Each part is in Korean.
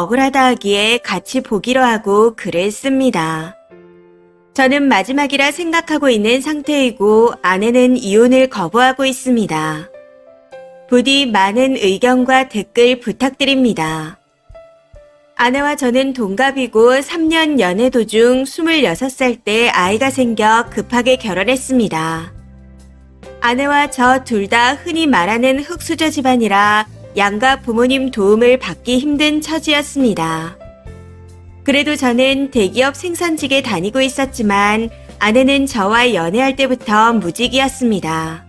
억울하다 하기에 같이 보기로 하고 글을 씁니다. 저는 마지막이라 생각하고 있는 상태이고 아내는 이혼을 거부하고 있습니다. 부디 많은 의견과 댓글 부탁드립니다. 아내와 저는 동갑이고 3년 연애 도중 26살 때 아이가 생겨 급하게 결혼했습니다. 아내와 저 둘 다 흔히 말하는 흙수저 집안이라 양가 부모님 도움을 받기 힘든 처지였습니다. 그래도 저는 대기업 생산직에 다니고 있었지만 아내는 저와 연애할 때부터 무직이었습니다.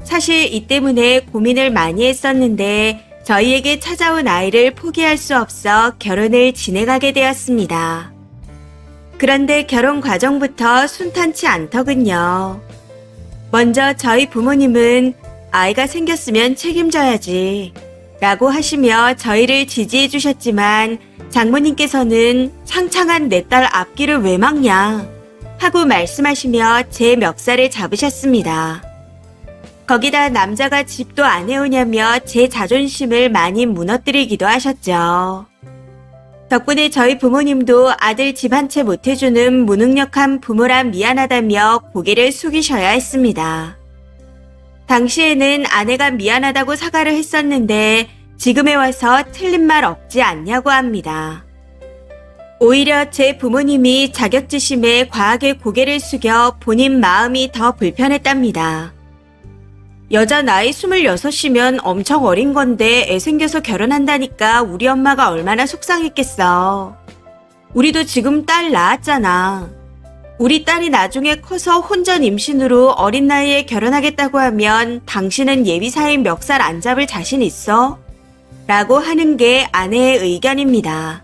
사실 이 때문에 고민을 많이 했었는데 저희에게 찾아온 아이를 포기할 수 없어 결혼을 진행하게 되었습니다. 그런데 결혼 과정부터 순탄치 않더군요. 먼저 저희 부모님은 아이가 생겼으면 책임져야지 라고 하시며 저희를 지지해 주셨지만 장모님께서는 창창한 내 딸 앞길을 왜 막냐 하고 말씀하시며 제 멱살을 잡으셨습니다. 거기다 남자가 집도 안 해오냐며 제 자존심을 많이 무너뜨리기도 하셨죠. 덕분에 저희 부모님도 아들 집 한 채 못 해주는 무능력한 부모라 미안하다며 고개를 숙이셔야 했습니다. 당시에는 아내가 미안하다고 사과를 했었는데 지금에 와서 틀린 말 없지 않냐고 합니다. 오히려 제 부모님이 자격지심에 과하게 고개를 숙여 본인 마음이 더 불편했답니다. 여자 나이 26이면 엄청 어린 건데 애 생겨서 결혼한다니까 우리 엄마가 얼마나 속상했겠어. 우리도 지금 딸 낳았잖아. 우리 딸이 나중에 커서 혼전 임신으로 어린 나이에 결혼하겠다고 하면 당신은 예비사인 멱살 안 잡을 자신 있어? 라고 하는 게 아내의 의견입니다.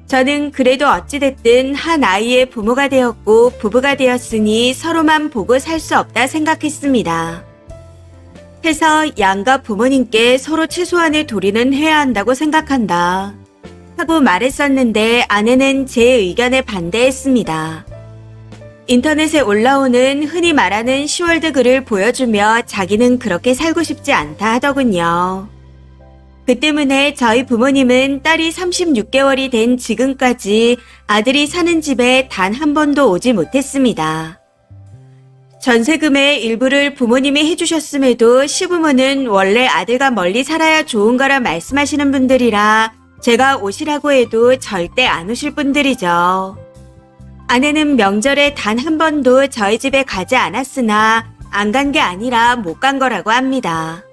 저는 그래도 어찌됐든 한 아이의 부모가 되었고 부부가 되었으니 서로만 보고 살 수 없다 생각했습니다. 해서 양가 부모님께 서로 최소한의 도리는 해야 한다고 생각한다 하고 말했었는데 아내는 제 의견에 반대했습니다. 인터넷에 올라오는 흔히 말하는 10월드 글을 보여주며 자기는 그렇게 살고 싶지 않다 하더군요. 그 때문에 저희 부모님은 딸이 36개월이 된 지금까지 아들이 사는 집에 단 한 번도 오지 못했습니다. 전세금의 일부를 부모님이 해주셨음에도 시부모는 원래 아들과 멀리 살아야 좋은 거라 말씀하시는 분들이라 제가 오시라고 해도 절대 안 오실 분들이죠. 아내는 명절에 단 한 번도 저희 집에 가지 않았으나 안 간 게 아니라 못 간 거라고 합니다.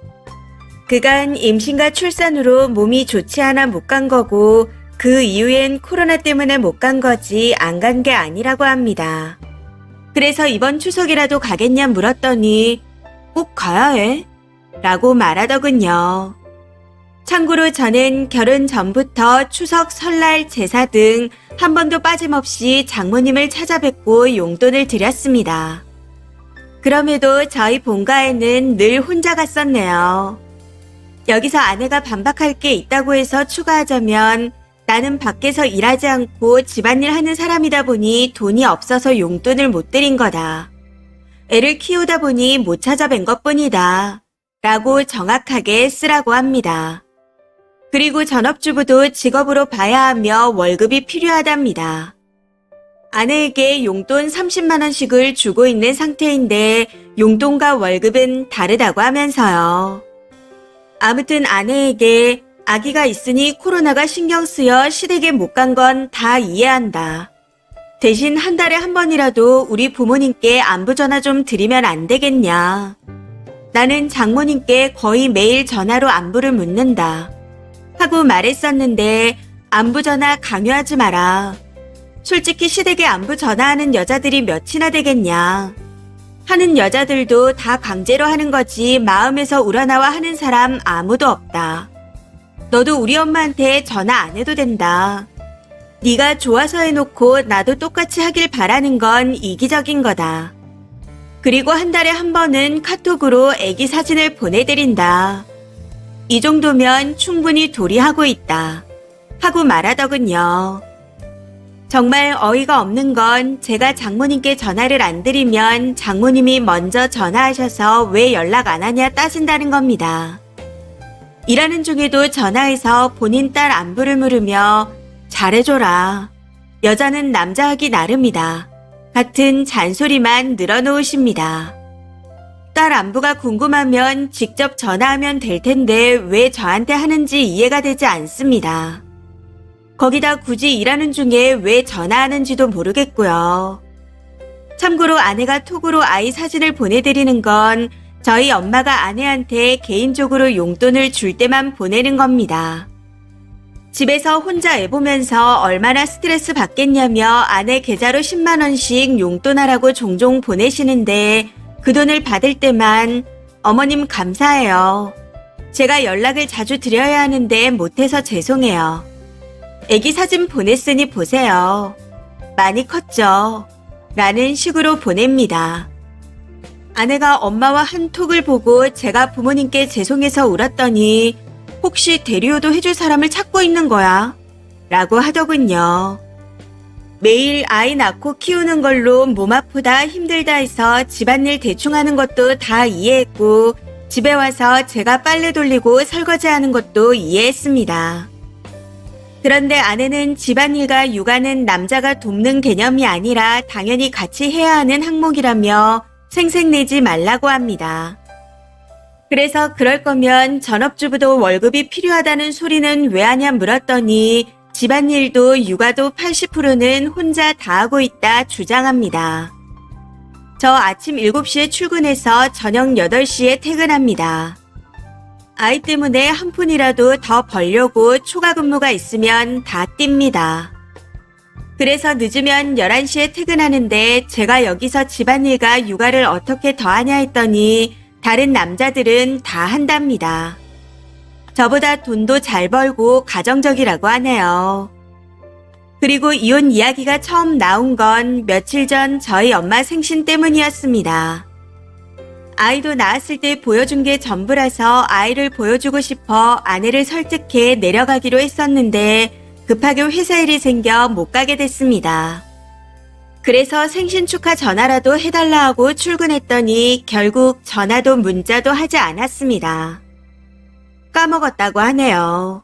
그간 임신과 출산으로 몸이 좋지 않아 못 간 거고 그 이후엔 코로나 때문에 못 간 거지 안 간 게 아니라고 합니다. 그래서 이번 추석이라도 가겠냐 물었더니 꼭 가야 해? 라고 말하더군요. 참고로 저는 결혼 전부터 추석, 설날, 제사 등 한 번도 빠짐없이 장모님을 찾아뵙고 용돈을 드렸습니다. 그럼에도 저희 본가에는 늘 혼자 갔었네요. 여기서 아내가 반박할 게 있다고 해서 추가하자면 나는 밖에서 일하지 않고 집안일 하는 사람이다 보니 돈이 없어서 용돈을 못 드린 거다. 애를 키우다 보니 못 찾아뵌 것뿐이다. 라고 정확하게 쓰라고 합니다. 그리고 전업주부도 직업으로 봐야 하며 월급이 필요하답니다. 아내에게 용돈 30만 원씩을 주고 있는 상태인데 용돈과 월급은 다르다고 하면서요. 아무튼 아내에게 아기가 있으니 코로나가 신경 쓰여 시댁에 못 간 건 다 이해한다. 대신 한 달에 한 번이라도 우리 부모님께 안부 전화 좀 드리면 안 되겠냐. 나는 장모님께 거의 매일 전화로 안부를 묻는다. 하고 말했었는데 안부 전화 강요하지 마라. 솔직히 시댁에 안부 전화하는 여자들이 몇이나 되겠냐. 하는 여자들도 다 강제로 하는 거지 마음에서 우러나와 하는 사람 아무도 없다. 너도 우리 엄마한테 전화 안 해도 된다. 네가 좋아서 해놓고 나도 똑같이 하길 바라는 건 이기적인 거다. 그리고 한 달에 한 번은 카톡으로 애기 사진을 보내드린다. 이 정도면 충분히 도리하고 있다. 하고 말하더군요. 정말 어이가 없는 건 제가 장모님께 전화를 안 드리면 장모님이 먼저 전화하셔서 왜 연락 안 하냐 따진다는 겁니다. 일하는 중에도 전화해서 본인 딸 안부를 물으며 잘해줘라. 여자는 남자하기 나름이다. 같은 잔소리만 늘어놓으십니다. 딸 안부가 궁금하면 직접 전화하면 될 텐데 왜 저한테 하는지 이해가 되지 않습니다. 거기다 굳이 일하는 중에 왜 전화하는지도 모르겠고요. 참고로 아내가 톡으로 아이 사진을 보내드리는 건 저희 엄마가 아내한테 개인적으로 용돈을 줄 때만 보내는 겁니다. 집에서 혼자 애 보면서 얼마나 스트레스 받겠냐며 아내 계좌로 10만 원씩 용돈하라고 종종 보내시는데 그 돈을 받을 때만 어머님 감사해요. 제가 연락을 자주 드려야 하는데 못해서 죄송해요. 애기 사진 보냈으니 보세요. 많이 컸죠? 라는 식으로 보냅니다. 아내가 엄마와 한 톡을 보고 제가 부모님께 죄송해서 울었더니 혹시 대리호도 해줄 사람을 찾고 있는 거야? 라고 하더군요. 매일 아이 낳고 키우는 걸로 몸 아프다 힘들다 해서 집안일 대충 하는 것도 다 이해했고 집에 와서 제가 빨래 돌리고 설거지하는 것도 이해했습니다. 그런데 아내는 집안일과 육아는 남자가 돕는 개념이 아니라 당연히 같이 해야 하는 항목이라며 생색내지 말라고 합니다. 그래서 그럴 거면 전업주부도 월급이 필요하다는 소리는 왜 하냐 물었더니 집안일도 육아도 80%는 혼자 다 하고 있다 주장합니다. 저 아침 7시에 출근해서 저녁 8시에 퇴근합니다. 아이 때문에 한 푼이라도 더 벌려고 초과 근무가 있으면 다 뜁니다. 그래서 늦으면 11시에 퇴근하는데 제가 여기서 집안일과 육아를 어떻게 더 하냐 했더니 다른 남자들은 다 한답니다. 저보다 돈도 잘 벌고 가정적이라고 하네요. 그리고 이혼 이야기가 처음 나온 건 며칠 전 저희 엄마 생신 때문이었습니다. 아이도 낳았을 때 보여준 게 전부라서 아이를 보여주고 싶어 아내를 설득해 내려가기로 했었는데 급하게 회사 일이 생겨 못 가게 됐습니다. 그래서 생신 축하 전화라도 해달라 하고 출근했더니 결국 전화도 문자도 하지 않았습니다. 까먹었다고 하네요.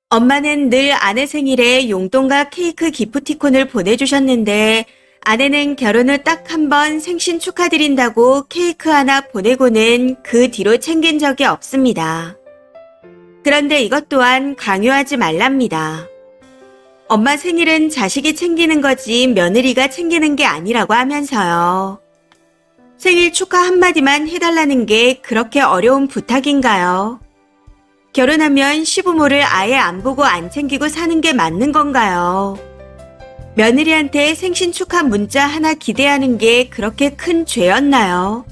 엄마는 늘 아내 생일에 용돈과 케이크 기프티콘을 보내주셨는데 아내는 결혼 후 딱 한 번 생신 축하드린다고 케이크 하나 보내고는 그 뒤로 챙긴 적이 없습니다. 그런데 이것 또한 강요하지 말랍니다. 엄마 생일은 자식이 챙기는 거지 며느리가 챙기는 게 아니라고 하면서요. 생일 축하 한마디만 해달라는 게 그렇게 어려운 부탁인가요? 결혼하면 시부모를 아예 안 보고 안 챙기고 사는 게 맞는 건가요? 며느리한테 생신 축하 문자 하나 기대하는 게 그렇게 큰 죄였나요?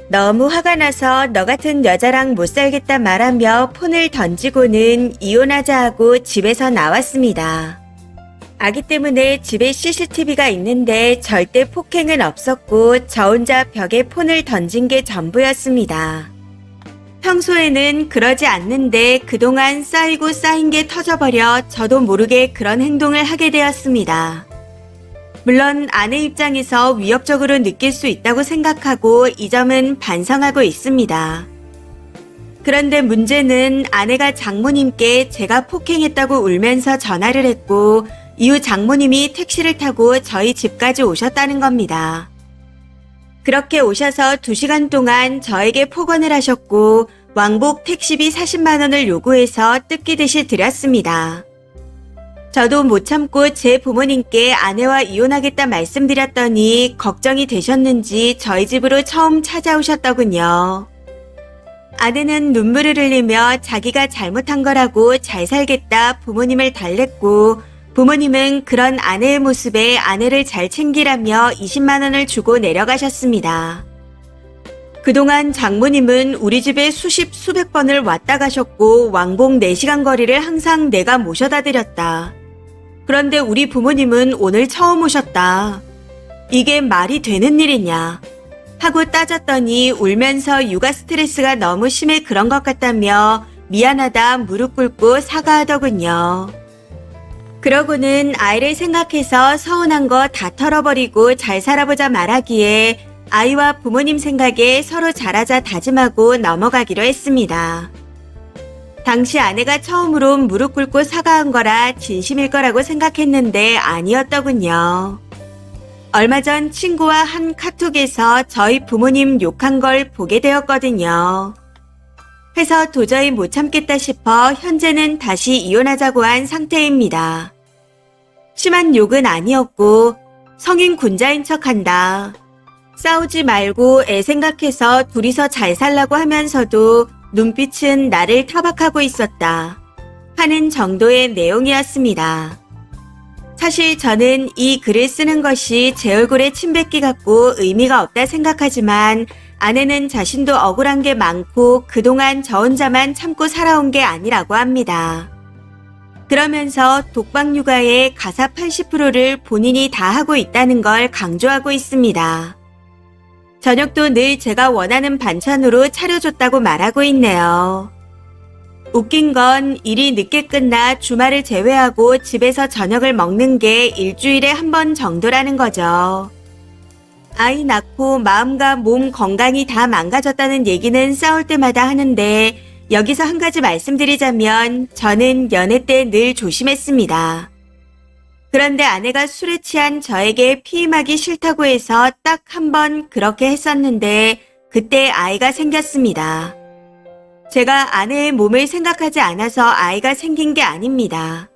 너무 화가 나서 너 같은 여자랑 못 살겠다 말하며 폰을 던지고는 이혼하자 하고 집에서 나왔습니다. 아기 때문에 집에 CCTV가 있는데 절대 폭행은 없었고 저 혼자 벽에 폰을 던진 게 전부였습니다. 평소에는 그러지 않는데 그동안 쌓이고 쌓인 게 터져버려 저도 모르게 그런 행동을 하게 되었습니다. 물론 아내 입장에서 위협적으로 느낄 수 있다고 생각하고 이 점은 반성하고 있습니다. 그런데 문제는 아내가 장모님께 제가 폭행했다고 울면서 전화를 했고 이후 장모님이 택시를 타고 저희 집까지 오셨다는 겁니다. 그렇게 오셔서 2시간 동안 저에게 폭언을 하셨고 왕복 택시비 40만 원을 요구해서 뜯기듯이 드렸습니다. 저도 못 참고 제 부모님께 아내와 이혼하겠다 말씀드렸더니 걱정이 되셨는지 저희 집으로 처음 찾아오셨더군요. 아내는 눈물을 흘리며 자기가 잘못한 거라고 잘 살겠다 부모님을 달랬고 부모님은 그런 아내의 모습에 아내를 잘 챙기라며 20만 원을 주고 내려가셨습니다. 그동안 장모님은 우리 집에 수백 번을 왔다 가셨고 왕복 4시간 거리를 항상 내가 모셔다 드렸다. 그런데 우리 부모님은 오늘 처음 오셨다. 이게 말이 되는 일이냐? 하고 따졌더니 울면서 육아 스트레스가 너무 심해 그런 것 같다며 미안하다 무릎 꿇고 사과하더군요. 그러고는 아이를 생각해서 서운한 거 다 털어버리고 잘 살아보자 말하기에 아이와 부모님 생각에 서로 잘하자 다짐하고 넘어가기로 했습니다. 당시 아내가 처음으로 무릎 꿇고 사과한 거라 진심일 거라고 생각했는데 아니었더군요. 얼마 전 친구와 한 카톡에서 저희 부모님 욕한 걸 보게 되었거든요. 해서 도저히 못 참겠다 싶어 현재는 다시 이혼하자고 한 상태입니다. 심한 욕은 아니었고 성인 군자인 척한다. 싸우지 말고 애 생각해서 둘이서 잘 살라고 하면서도 눈빛은 나를 타박하고 있었다. 하는 정도의 내용이었습니다. 사실 저는 이 글을 쓰는 것이 제 얼굴에 침 뱉기 같고 의미가 없다 생각하지만 아내는 자신도 억울한 게 많고 그동안 저 혼자만 참고 살아온 게 아니라고 합니다. 그러면서 독박 육아의 가사 80%를 본인이 다 하고 있다는 걸 강조하고 있습니다. 저녁도 늘 제가 원하는 반찬으로 차려줬다고 말하고 있네요. 웃긴 건 일이 늦게 끝나 주말을 제외하고 집에서 저녁을 먹는 게 일주일에 한 번 정도라는 거죠. 아이 낳고 마음과 몸 건강이 다 망가졌다는 얘기는 싸울 때마다 하는데 여기서 한 가지 말씀드리자면 저는 연애 때 늘 조심했습니다. 그런데 아내가 술에 취한 저에게 피임하기 싫다고 해서 딱 한 번 그렇게 했었는데 그때 아이가 생겼습니다. 제가 아내의 몸을 생각하지 않아서 아이가 생긴 게 아닙니다.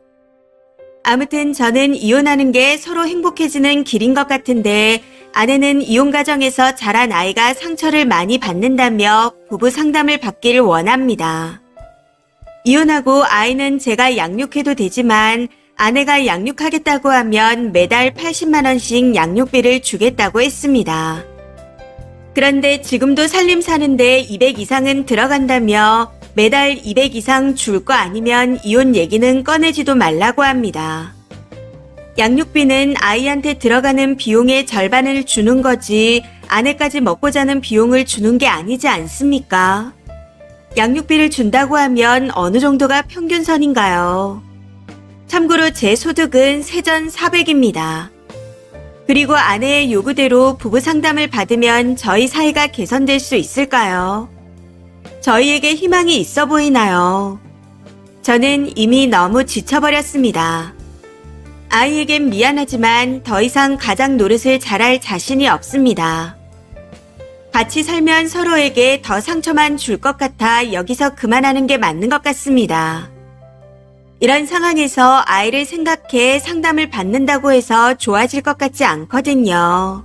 아무튼 저는 이혼하는 게 서로 행복해지는 길인 것 같은데 아내는 이혼 과정에서 자란 아이가 상처를 많이 받는다며 부부 상담을 받기를 원합니다. 이혼하고 아이는 제가 양육해도 되지만 아내가 양육하겠다고 하면 매달 80만 원씩 양육비를 주겠다고 했습니다. 그런데 지금도 살림 사는데 200 이상은 들어간다며 매달 200 이상 줄 거 아니면 이혼 얘기는 꺼내지도 말라고 합니다. 양육비는 아이한테 들어가는 비용의 절반을 주는 거지 아내까지 먹고 자는 비용을 주는 게 아니지 않습니까? 양육비를 준다고 하면 어느 정도가 평균선인가요? 참고로 제 소득은 세전 400입니다. 그리고 아내의 요구대로 부부 상담을 받으면 저희 사이가 개선될 수 있을까요? 저희에게 희망이 있어 보이나요? 저는 이미 너무 지쳐버렸습니다. 아이에겐 미안하지만 더 이상 가장 노릇을 잘할 자신이 없습니다. 같이 살면 서로에게 더 상처만 줄 것 같아 여기서 그만하는 게 맞는 것 같습니다. 이런 상황에서 아이를 생각해 상담을 받는다고 해서 좋아질 것 같지 않거든요.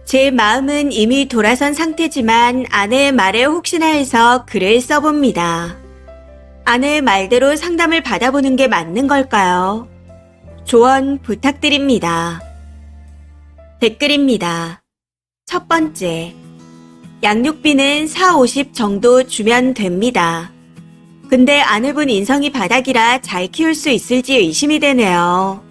제 마음은 이미 돌아선 상태지만 아내의 말에 혹시나 해서 글을 써봅니다. 아내의 말대로 상담을 받아보는 게 맞는 걸까요? 조언 부탁드립니다. 댓글입니다. 첫 번째, 양육비는 4, 50 정도 주면 됩니다. 근데 아내분 인성이 바닥이라 잘 키울 수 있을지 의심이 되네요.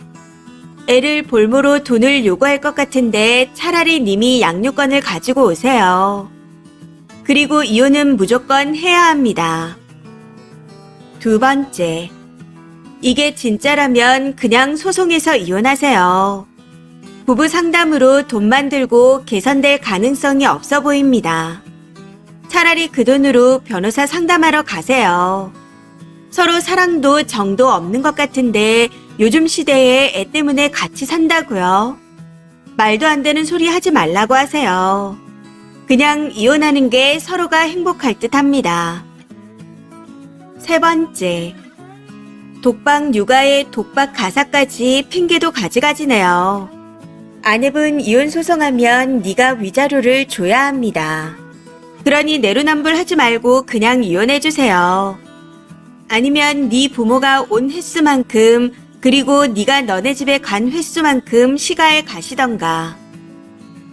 애를 볼모로 돈을 요구할 것 같은데 차라리 님이 양육권을 가지고 오세요. 그리고 이혼은 무조건 해야 합니다. 두 번째, 이게 진짜라면 그냥 소송해서 이혼하세요. 부부 상담으로 돈만 들고 개선될 가능성이 없어 보입니다. 차라리 그 돈으로 변호사 상담하러 가세요. 서로 사랑도 정도 없는 것 같은데 요즘 시대에 애 때문에 같이 산다고요? 말도 안 되는 소리 하지 말라고 하세요. 그냥 이혼하는 게 서로가 행복할 듯 합니다. 세 번째, 독박 육아에 독박 가사까지 핑계도 가지가지네요. 아내분 이혼 소송하면 네가 위자료를 줘야 합니다. 그러니 내로남불 하지 말고 그냥 이혼해주세요. 아니면 네 부모가 온 횟수만큼 그리고 네가 너네 집에 간 횟수만큼 시가에 가시던가.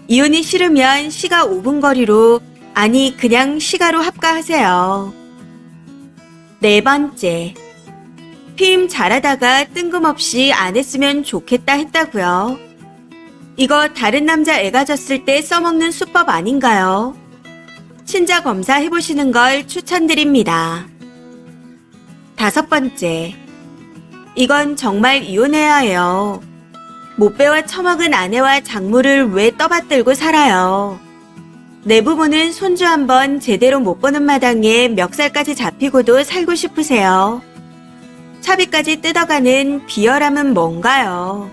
이혼이 싫으면 시가 5분 거리로 아니 그냥 시가로 합가하세요. 네 번째, 피임 잘하다가 뜬금없이 안 했으면 좋겠다 했다고요. 이거 다른 남자 애 가졌을 때 써먹는 수법 아닌가요? 친자 검사 해보시는 걸 추천드립니다. 다섯 번째, 이건 정말 이혼해야 해요. 못 배워 처먹은 아내와 장모를 왜 떠받들고 살아요? 내 부모는 손주 한 번 제대로 못 보는 마당에 멱살까지 잡히고도 살고 싶으세요. 차비까지 뜯어가는 비열함은 뭔가요?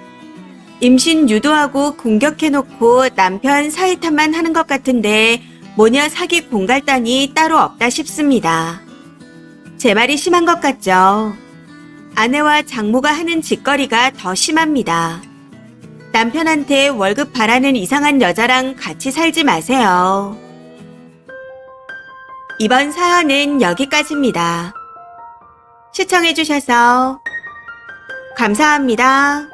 임신 유도하고 공격해놓고 남편 사이탓만 하는 것 같은데 모녀 사기 공갈단이 따로 없다 싶습니다. 제 말이 심한 것 같죠? 아내와 장모가 하는 짓거리가 더 심합니다. 남편한테 월급 바라는 이상한 여자랑 같이 살지 마세요. 이번 사연은 여기까지입니다. 시청해주셔서 감사합니다.